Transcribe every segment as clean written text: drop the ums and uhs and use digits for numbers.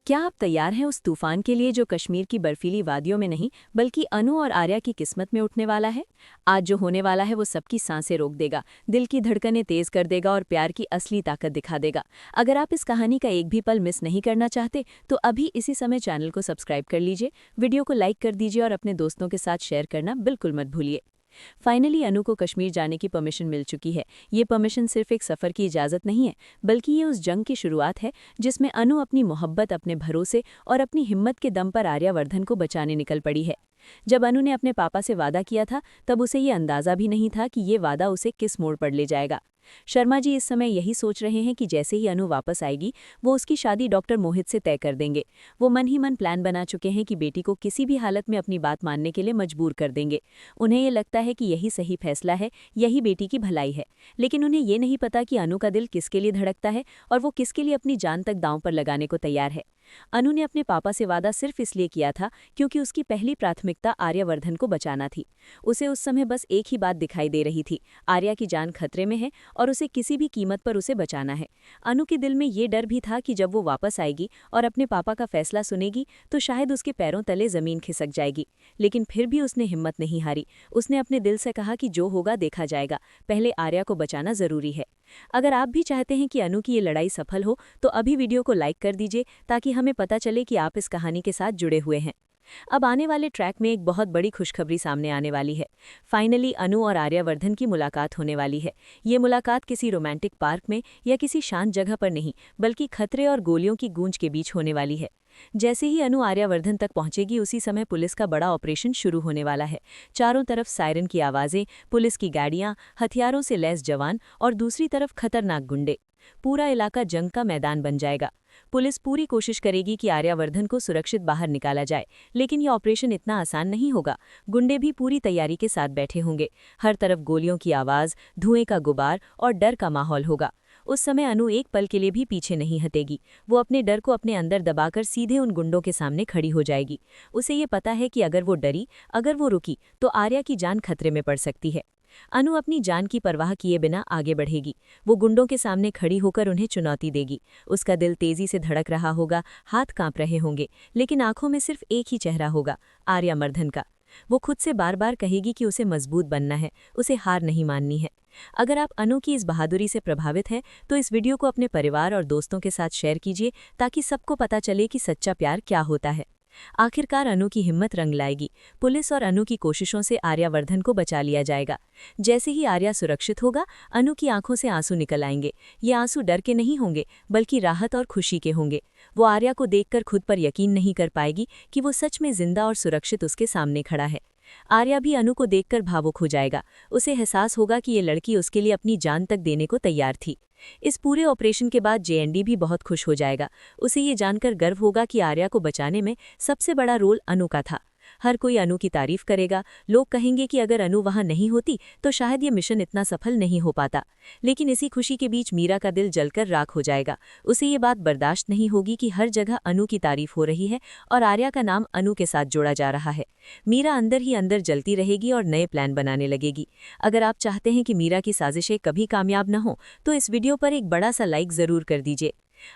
क्या आप तैयार हैं उस तूफान के लिए जो कश्मीर की बर्फीली वादियों में नहीं बल्कि अनु और आर्या की किस्मत में उठने वाला है। आज जो होने वाला है वो सबकी सांसें रोक देगा, दिल की धड़कनें तेज कर देगा और प्यार की असली ताकत दिखा देगा। अगर आप इस कहानी का एक भी पल मिस नहीं करना चाहते तो अभी इसी समय चैनल को सब्सक्राइब कर लीजिए, वीडियो को लाइक कर दीजिए और अपने दोस्तों के साथ शेयर करना बिल्कुल मत भूलिए। फाइनली अनु को कश्मीर जाने की परमिशन मिल चुकी है। ये परमिशन सिर्फ एक सफ़र की इजाज़त नहीं है, बल्कि ये उस जंग की शुरुआत है जिसमें अनु अपनी मोहब्बत, अपने भरोसे और अपनी हिम्मत के दम पर आर्यावर्धन को बचाने निकल पड़ी है। जब अनु ने अपने पापा से वादा किया था तब उसे ये अंदाज़ा भी नहीं था कि ये वादा उसे किस मोड़ पर ले जाएगा। शर्मा जी इस समय यही सोच रहे हैं कि जैसे ही अनु वापस आएगी वो उसकी शादी डॉक्टर मोहित से तय कर देंगे। वो मन ही मन प्लान बना चुके हैं कि बेटी को किसी भी हालत में अपनी बात मानने के लिए मजबूर कर देंगे। उन्हें ये लगता है कि यही सही फैसला है, यही बेटी की भलाई है। लेकिन उन्हें ये नहीं पता कि अनु का दिल किसके लिए धड़कता है और वो किसके लिए अपनी जान तक दांव पर लगाने को तैयार है। अनु ने अपने पापा से वादा सिर्फ इसलिए किया था क्योंकि उसकी पहली प्राथमिकता आर्यावर्धन को बचाना थी। उसे उस समय बस एक ही बात दिखाई दे रही थी, आर्या की जान खतरे में है और उसे किसी भी कीमत पर उसे बचाना है। अनु के दिल में ये डर भी था कि जब वो वापस आएगी और अपने पापा का फैसला सुनेगी तो शायद उसके पैरों तले जमीन खिसक जाएगी। लेकिन फिर भी उसने हिम्मत नहीं हारी। उसने अपने दिल से कहा कि जो होगा देखा जाएगा, पहले आर्या को बचाना जरूरी है। अगर आप भी चाहते हैं कि अनु की ये लड़ाई सफल हो तो अभी वीडियो को लाइक कर दीजिए ताकि हमें पता चले कि आप इस कहानी के साथ जुड़े हुए हैं। अब आने वाले ट्रैक में एक बहुत बड़ी खुशखबरी सामने आने वाली है। फाइनली अनु और आर्यावर्धन की मुलाकात होने वाली है। ये मुलाकात किसी रोमांटिक पार्क में या किसी शांत जगह पर नहीं बल्कि खतरे और गोलियों की गूंज के बीच होने वाली है। जैसे ही अनु आर्यावर्धन तक पहुंचेगी उसी समय पुलिस का बड़ा ऑपरेशन शुरू होने वाला है। चारों तरफ सायरन की आवाजें, पुलिस की गाड़ियां, हथियारों से लैस जवान और दूसरी तरफ खतरनाक गुंडे। पूरा इलाका जंग का मैदान बन जाएगा। पुलिस पूरी कोशिश करेगी कि आर्यावर्धन को सुरक्षित बाहर निकाला जाए, लेकिन यह ऑपरेशन इतना आसान नहीं होगा। गुंडे भी पूरी तैयारी के साथ बैठे होंगे। हर तरफ गोलियों की आवाज, धुएं का गुबार और डर का माहौल होगा। उस समय अनु एक पल के लिए भी पीछे नहीं हटेगी। वो अपने डर को अपने अंदर दबाकर सीधे उन गुंडों के सामने खड़ी हो जाएगी। उसे ये पता है कि अगर वो डरी, अगर वो रुकी तो आर्या की जान खतरे में पड़ सकती है। अनु अपनी जान की परवाह किए बिना आगे बढ़ेगी। वो गुंडों के सामने खड़ी होकर उन्हें चुनौती देगी। उसका दिल तेजी से धड़क रहा होगा, हाथ कांप रहे होंगे, लेकिन आंखों में सिर्फ एक ही चेहरा होगा, आर्यावर्धन का। वो खुद से बार बार कहेगी कि उसे मजबूत बनना है, उसे हार नहीं माननी है। अगर आप अनु की इस बहादुरी से प्रभावित हैं तो इस वीडियो को अपने परिवार और दोस्तों के साथ शेयर कीजिए ताकि सबको पता चले कि सच्चा प्यार क्या होता है। आखिरकार अनु की हिम्मत रंग लाएगी। पुलिस और अनु की कोशिशों से आर्यावर्धन को बचा लिया जाएगा। जैसे ही आर्या सुरक्षित होगा, अनु की आंखों से आंसू निकल आएंगे। ये आंसू डर के नहीं होंगे बल्कि राहत और खुशी के होंगे। वो आर्या को देखकर खुद पर यकीन नहीं कर पाएगी कि वो सच में जिंदा और सुरक्षित उसके सामने खड़ा है। आर्या भी अनु को देखकर भावुक हो जाएगा। उसे एहसास होगा कि ये लड़की उसके लिए अपनी जान तक देने को तैयार थी। इस पूरे ऑपरेशन के बाद जेएनडी भी बहुत खुश हो जाएगा। उसे ये जानकर गर्व होगा कि आर्या को बचाने में सबसे बड़ा रोल अनु का था। हर कोई अनु की तारीफ करेगा। लोग कहेंगे कि अगर अनु वहां नहीं होती तो शायद ये मिशन इतना सफल नहीं हो पाता। लेकिन इसी खुशी के बीच मीरा का दिल जलकर राख हो जाएगा। उसे ये बात बर्दाश्त नहीं होगी कि हर जगह अनु की तारीफ हो रही है और आर्या का नाम अनु के साथ जोड़ा जा रहा है। मीरा अंदर ही अंदर जलती रहेगी और नए प्लान बनाने लगेगी। अगर आप चाहते हैं कि मीरा की साजिशें कभी कामयाब न हो तो इस वीडियो पर एक बड़ा सा लाइक जरूर कर दीजिए।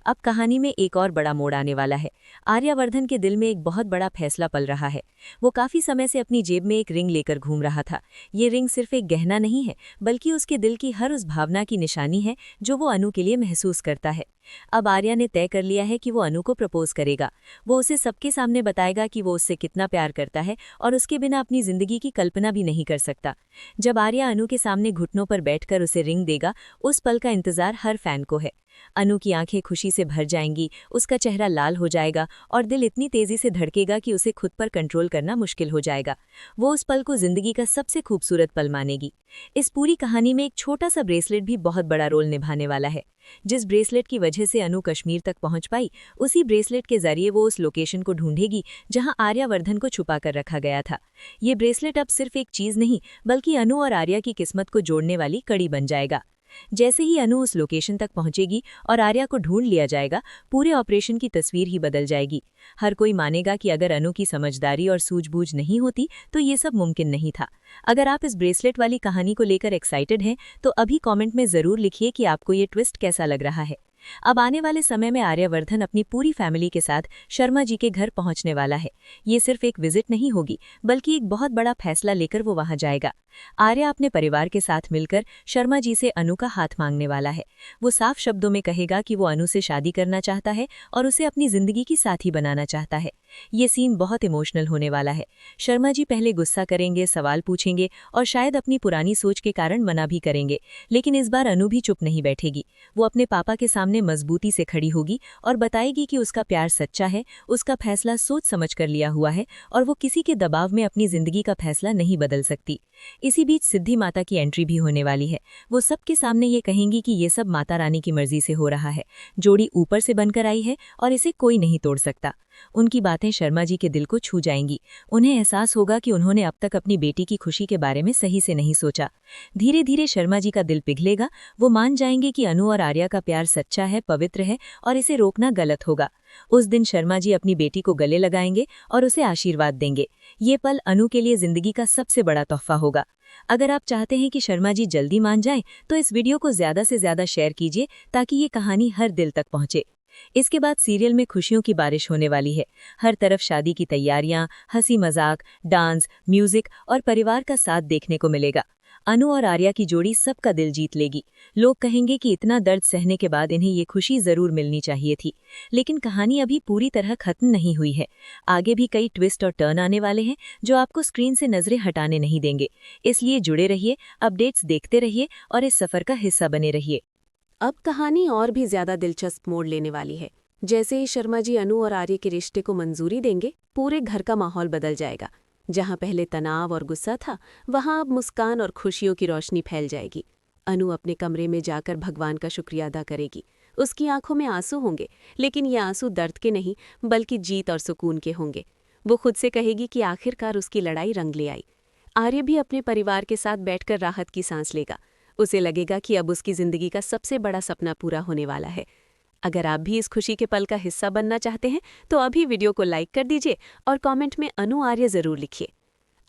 अब कहानी में एक और बड़ा मोड़ आने वाला है। आर्यावर्धन के दिल में एक बहुत बड़ा फैसला पल रहा है। वो काफी समय से अपनी जेब में एक रिंग लेकर घूम रहा था। ये रिंग सिर्फ एक गहना नहीं है बल्कि उसके दिल की हर उस भावना की निशानी है जो वो अनु के लिए महसूस करता है। अब आर्या ने तय कर लिया है कि वो अनु को प्रपोज करेगा। वो उसे सबके सामने बताएगा कि वो उससे कितना प्यार करता है और उसके बिना अपनी जिंदगी की कल्पना भी नहीं कर सकता। जब आर्या अनु के सामने घुटनों पर बैठकर उसे रिंग देगा, उस पल का इंतजार हर फैन को है। अनु की आंखें खुशी से भर जाएंगी, उसका चेहरा लाल हो जाएगा और दिल इतनी तेजी से धड़केगा कि उसे खुद पर कंट्रोल करना मुश्किल हो जाएगा। वो उस पल को जिंदगी का सबसे खूबसूरत पल मानेगी। इस पूरी कहानी में एक छोटा सा ब्रेसलेट भी बहुत बड़ा रोल निभाने वाला है। जिस ब्रेसलेट की वजह से अनु कश्मीर तक पहुंच पाई, उसी ब्रेसलेट के जरिए वो उस लोकेशन को ढूंढेगी जहां आर्यावर्धन को छुपा कर रखा गया था। ये ब्रेसलेट अब सिर्फ एक चीज नहीं बल्कि अनु और आर्या की किस्मत को जोड़ने वाली कड़ी बन जाएगा। जैसे ही अनु उस लोकेशन तक पहुंचेगी और आर्या को ढूंढ लिया जाएगा, पूरे ऑपरेशन की तस्वीर ही बदल जाएगी। हर कोई मानेगा कि अगर अनु की समझदारी और सूझबूझ नहीं होती तो ये सब मुमकिन नहीं था। अगर आप इस ब्रेसलेट वाली कहानी को लेकर एक्साइटेड हैं तो अभी कमेंट में जरूर लिखिए कि आपको ये ट्विस्ट कैसा लग रहा है। अब आने वाले समय में आर्यवर्धन अपनी पूरी फैमिली के साथ शर्मा जी के घर पहुंचने वाला है। ये सिर्फ एक विजिट नहीं होगी, बल्कि एक बहुत बड़ा फैसला लेकर वो वहां जाएगा। आर्या अपने परिवार के साथ मिलकर शर्मा जी से अनु का हाथ मांगने वाला है। वो साफ शब्दों में कहेगा कि वो अनु से शादी करना चाहता है और उसे अपनी जिंदगी की साथी बनाना चाहता है। ये सीन बहुत इमोशनल होने वाला है। शर्मा जी पहले गुस्सा करेंगे, सवाल पूछेंगे और शायद अपनी पुरानी सोच के कारण मना भी करेंगे, लेकिन इस बार अनु भी चुप नहीं बैठेगी। वो अपने पापा के सामने मजबूती से खड़ी होगी और बताएगी कि उसका प्यार सच्चा है, उसका फैसला सोच समझ कर लिया हुआ है और वो किसी के दबाव में अपनी जिंदगी का फैसला नहीं बदल सकती। इसी बीच सिद्धि माता की एंट्री भी होने वाली है। वो सबके सामने ये कहेंगी कि ये सब माता रानी की मर्जी से हो रहा है, जोड़ी ऊपर से बनकर आई है और इसे कोई नहीं तोड़ सकता। उनकी बातें शर्मा जी के दिल को छू जाएंगी। उन्हें एहसास होगा कि उन्होंने अब तक अपनी बेटी की खुशी के बारे में सही से नहीं सोचा। धीरे धीरे शर्मा जी का दिल पिघलेगा। वो मान जाएंगे कि अनु और आर्या का प्यार सच्चा है, पवित्र है और इसे रोकना गलत होगा। उस दिन शर्मा जी अपनी बेटी को गले लगाएंगे और उसे आशीर्वाद देंगे। ये पल अनु के लिए जिंदगी का सबसे बड़ा तोहफा होगा। अगर आप चाहते हैं कि शर्मा जी जल्दी मान जाएं, तो इस वीडियो को ज्यादा से ज्यादा शेयर कीजिए ताकि ये कहानी हर दिल तक पहुंचे। इसके बाद सीरियल में खुशियों की बारिश होने वाली है। हर तरफ शादी की तैयारियां, हंसी मजाक, डांस, म्यूजिक और परिवार का साथ देखने को मिलेगा। अनु और आर्या की जोड़ी सबका दिल जीत लेगी। लोग कहेंगे कि इतना दर्द सहने के बाद इन्हें ये खुशी जरूर मिलनी चाहिए थी। लेकिन कहानी अभी पूरी तरह खत्म नहीं हुई है। आगे भी कई ट्विस्ट और टर्न आने वाले हैं जो आपको स्क्रीन से नजरें हटाने नहीं देंगे। इसलिए जुड़े रहिए, अपडेट्स देखते रहिए और इस सफर का हिस्सा बने रहिए। अब कहानी और भी ज्यादा दिलचस्प मोड़ लेने वाली है। जैसे ही शर्मा जी अनु और आर्य के रिश्ते को मंजूरी देंगे, पूरे घर का माहौल बदल जाएगा। जहां पहले तनाव और गुस्सा था, वहां अब मुस्कान और खुशियों की रोशनी फैल जाएगी। अनु अपने कमरे में जाकर भगवान का शुक्रिया अदा करेगी। उसकी आंखों में आंसू होंगे, लेकिन ये आंसू दर्द के नहीं, बल्कि जीत और सुकून के होंगे। वो खुद से कहेगी कि आखिरकार उसकी लड़ाई रंग ले आई। आर्य भी अपने परिवार के साथ बैठकर राहत की सांस लेगा। उसे लगेगा कि अब उसकी जिंदगी का सबसे बड़ा सपना पूरा होने वाला है। अगर आप भी इस खुशी के पल का हिस्सा बनना चाहते हैं, तो अभी वीडियो को लाइक कर दीजिए और कमेंट में अनु आर्य जरूर लिखिए।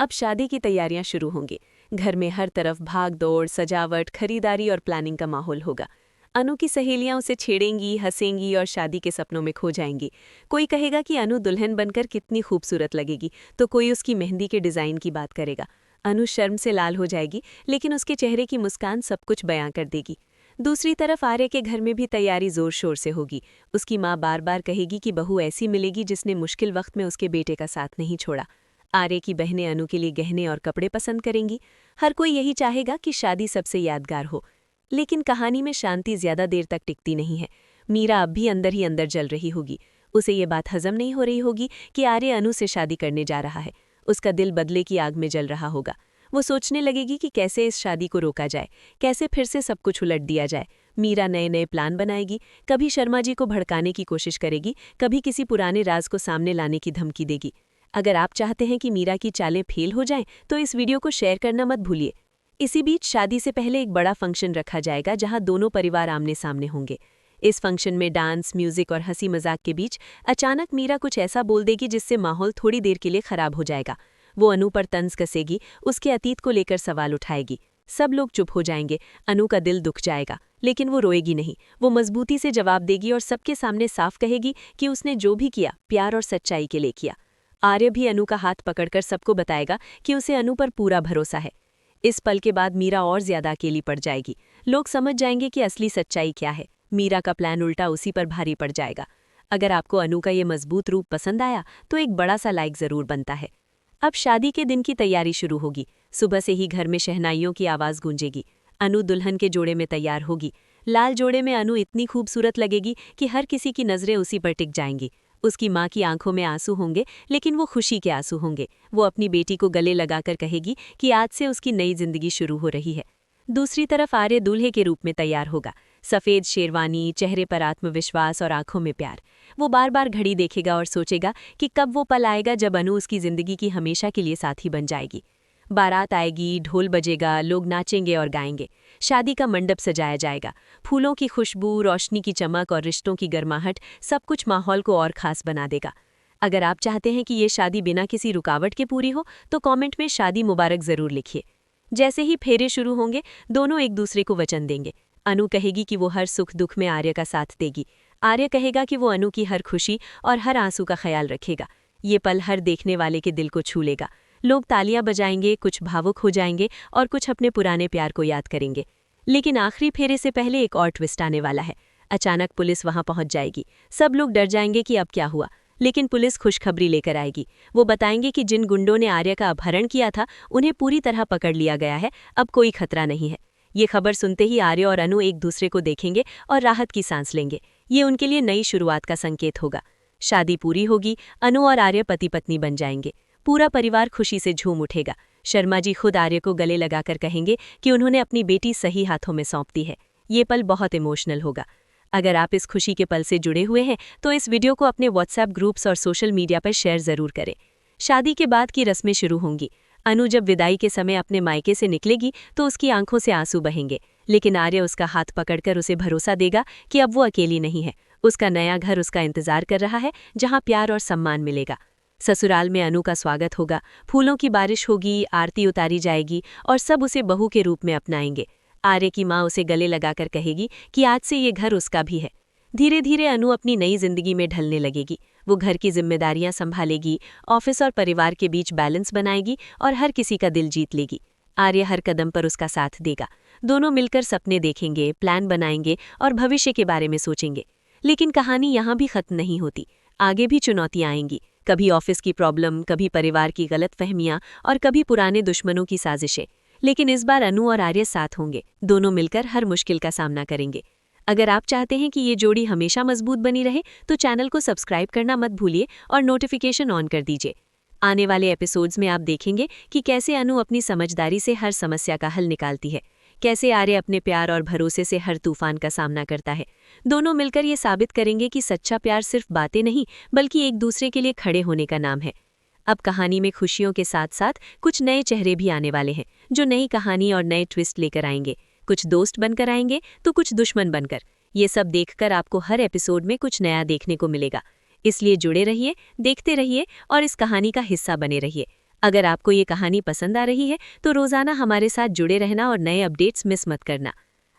अब शादी की तैयारियां शुरू होंगी। घर में हर तरफ भाग दौड़, सजावट, खरीदारी और प्लानिंग का माहौल होगा। अनु की सहेलियां उसे छेड़ेंगी, हंसेंगी और शादी के सपनों में खो जाएंगी। कोई कहेगा कि अनु दुल्हन बनकर कितनी खूबसूरत लगेगी, तो कोई उसकी मेहंदी के डिजाइन की बात करेगा। अनु शर्म से लाल हो जाएगी, लेकिन उसके चेहरे की मुस्कान सब कुछ बयां कर देगी। दूसरी तरफ आर्य के घर में भी तैयारी जोर शोर से होगी। उसकी माँ बार बार कहेगी कि बहू ऐसी मिलेगी जिसने मुश्किल वक्त में उसके बेटे का साथ नहीं छोड़ा। आर्य की बहनें अनु के लिए गहने और कपड़े पसंद करेंगी। हर कोई यही चाहेगा कि शादी सबसे यादगार हो। लेकिन कहानी में शांति ज्यादा देर तक टिकती नहीं है। मीरा अब भी अंदर ही अंदर जल रही होगी। उसे ये बात हजम नहीं हो रही होगी कि आर्य अनु से शादी करने जा रहा है। उसका दिल बदले की आग में जल रहा होगा। वो सोचने लगेगी कि कैसे इस शादी को रोका जाए, कैसे फिर से सब कुछ उलट दिया जाए। मीरा नए नए प्लान बनाएगी। कभी शर्मा जी को भड़काने की कोशिश करेगी, कभी किसी पुराने राज को सामने लाने की धमकी देगी। अगर आप चाहते हैं कि मीरा की चालें फेल हो जाएं, तो इस वीडियो को शेयर करना मत भूलिए। इसी बीच शादी से पहले एक बड़ा फंक्शन रखा जाएगा जहां दोनों परिवार आमने सामने होंगे। इस फंक्शन में डांस, म्यूजिक और हंसी मजाक के बीच अचानक मीरा कुछ ऐसा बोल देगी जिससे माहौल थोड़ी देर के लिए खराब हो जाएगा। वो अनु पर तंज कसेगी, उसके अतीत को लेकर सवाल उठाएगी। सब लोग चुप हो जाएंगे। अनु का दिल दुख जाएगा, लेकिन वो रोएगी नहीं। वो मजबूती से जवाब देगी और सबके सामने साफ कहेगी कि उसने जो भी किया प्यार और सच्चाई के लिए किया। आर्य भी अनु का हाथ पकड़कर सबको बताएगा कि उसे अनु पर पूरा भरोसा है। इस पल के बाद मीरा और ज्यादा अकेली पड़ जाएगी। लोग समझ जाएंगे कि असली सच्चाई क्या है। मीरा का प्लान उल्टा उसी पर भारी पड़ जाएगा। अगर आपको अनु का ये मजबूत रूप पसंद आया, तो एक बड़ा सा लाइक जरूर बनता है। अब शादी के दिन की तैयारी शुरू होगी। सुबह से ही घर में शहनाइयों की आवाज गूंजेगी। अनु दुल्हन के जोड़े में तैयार होगी। लाल जोड़े में अनु इतनी खूबसूरत लगेगी कि हर किसी की नजरें उसी पर टिक जाएंगी। उसकी माँ की आंखों में आंसू होंगे, लेकिन वो खुशी के आंसू होंगे। वो अपनी बेटी को गले लगाकर कहेगी कि आज से उसकी नई जिंदगी शुरू हो रही है। दूसरी तरफ आर्य दूल्हे के रूप में तैयार होगा। सफेद शेरवानी, चेहरे पर आत्मविश्वास और आंखों में प्यार। वो बार बार घड़ी देखेगा और सोचेगा कि कब वो पल आएगा जब अनु उसकी जिंदगी की हमेशा के लिए साथी बन जाएगी। बारात आएगी, ढोल बजेगा, लोग नाचेंगे और गाएंगे। शादी का मंडप सजाया जाएगा। फूलों की खुशबू, रोशनी की चमक और रिश्तों की गर्माहट सब कुछ माहौल को और खास बना देगा। अगर आप चाहते हैं कि ये शादी बिना किसी रुकावट के पूरी हो, तो कमेंट में शादी मुबारक जरूर लिखिए। जैसे ही फेरे शुरू होंगे, दोनों एक दूसरे को वचन देंगे। अनु कहेगी कि वो हर सुख दुख में आर्य का साथ देगी। आर्य कहेगा कि वो अनु की हर खुशी और हर आंसू का ख्याल रखेगा। ये पल हर देखने वाले के दिल को छू लेगा। लोग तालियां बजाएंगे, कुछ भावुक हो जाएंगे और कुछ अपने पुराने प्यार को याद करेंगे। लेकिन आखिरी फेरे से पहले एक और ट्विस्ट आने वाला है। अचानक पुलिस वहां पहुंच जाएगी। सब लोग डर जाएंगे कि अब क्या हुआ, लेकिन पुलिस खुशखबरी लेकर आएगी। वो बताएंगे कि जिन गुंडों ने आर्य का अपहरण किया था उन्हें पूरी तरह पकड़ लिया गया है, अब कोई खतरा नहीं है। ये खबर सुनते ही आर्य और अनु एक दूसरे को देखेंगे और राहत की सांस लेंगे। ये उनके लिए नई शुरुआत का संकेत होगा। शादी पूरी होगी, अनु और आर्य पति पत्नी बन जाएंगे। पूरा परिवार खुशी से झूम उठेगा। शर्मा जी खुद आर्य को गले लगाकर कहेंगे कि उन्होंने अपनी बेटी सही हाथों में सौंप दी है। ये पल बहुत इमोशनल होगा। अगर आप इस खुशी के पल से जुड़े हुए हैं तो इस वीडियो को अपने व्हाट्सएप ग्रुप्स और सोशल मीडिया पर शेयर जरूर करें। शादी के बाद की रस्में शुरू होंगी। अनु जब विदाई के समय अपने मायके से निकलेगी तो उसकी आंखों से आंसू बहेंगे, लेकिन आर्य उसका हाथ पकड़कर उसे भरोसा देगा कि अब वो अकेली नहीं है। उसका नया घर उसका इंतजार कर रहा है, जहां प्यार और सम्मान मिलेगा। ससुराल में अनु का स्वागत होगा, फूलों की बारिश होगी, आरती उतारी जाएगी और सब उसे बहू के रूप में अपनाएंगे। आर्य की माँ उसे गले लगाकर कहेगी कि आज से ये घर उसका भी है। धीरे धीरे अनु अपनी नई जिंदगी में ढलने लगेगी। वो घर की जिम्मेदारियां संभालेगी, ऑफिस और परिवार के बीच बैलेंस बनाएगी और हर किसी का दिल जीत लेगी। आर्य हर कदम पर उसका साथ देगा। दोनों मिलकर सपने देखेंगे, प्लान बनाएंगे और भविष्य के बारे में सोचेंगे। लेकिन कहानी यहाँ भी खत्म नहीं होती। आगे भी चुनौतियां आएंगी, कभी ऑफिस की प्रॉब्लम, कभी परिवार की गलतफहमियां और कभी पुराने दुश्मनों की साजिशें। लेकिन इस बार अनु और आर्य साथ होंगे। दोनों मिलकर हर मुश्किल का सामना करेंगे। अगर आप चाहते हैं कि ये जोड़ी हमेशा मजबूत बनी रहे तो चैनल को सब्सक्राइब करना मत भूलिए और नोटिफिकेशन ऑन कर दीजिए। आने वाले एपिसोड्स में आप देखेंगे कि कैसे अनु अपनी समझदारी से हर समस्या का हल निकालती है, कैसे आर्य अपने प्यार और भरोसे से हर तूफान का सामना करता है। दोनों मिलकर ये साबित करेंगे कि सच्चा प्यार सिर्फ बातें नहीं बल्कि एक दूसरे के लिए खड़े होने का नाम है। अब कहानी में खुशियों के साथ साथ कुछ नए चेहरे भी आने वाले हैं, जो नई कहानी और नए ट्विस्ट लेकर आएंगे। कुछ दोस्त बनकर आएंगे तो कुछ दुश्मन बनकर। ये सब देखकर आपको हर एपिसोड में कुछ नया देखने को मिलेगा। इसलिए जुड़े रहिए, देखते रहिए और इस कहानी का हिस्सा बने रहिए। अगर आपको ये कहानी पसंद आ रही है तो रोजाना हमारे साथ जुड़े रहना और नए अपडेट्स मिस मत करना।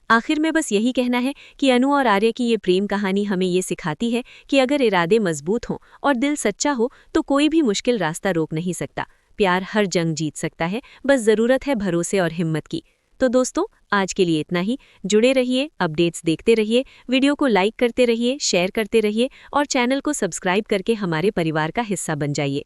आखिर में बस यही कहना है कि अनु और आर्य की ये प्रेम कहानी हमें ये सिखाती है कि अगर इरादे मजबूत हों और दिल सच्चा हो तो कोई भी मुश्किल रास्ता रोक नहीं सकता। प्यार हर जंग जीत सकता है, बस जरूरत है भरोसे और हिम्मत की। तो दोस्तों, आज के लिए इतना ही। जुड़े रहिए, अपडेट्स देखते रहिए, वीडियो को लाइक करते रहिए, शेयर करते रहिए और चैनल को सब्सक्राइब करके हमारे परिवार का हिस्सा बन जाइए।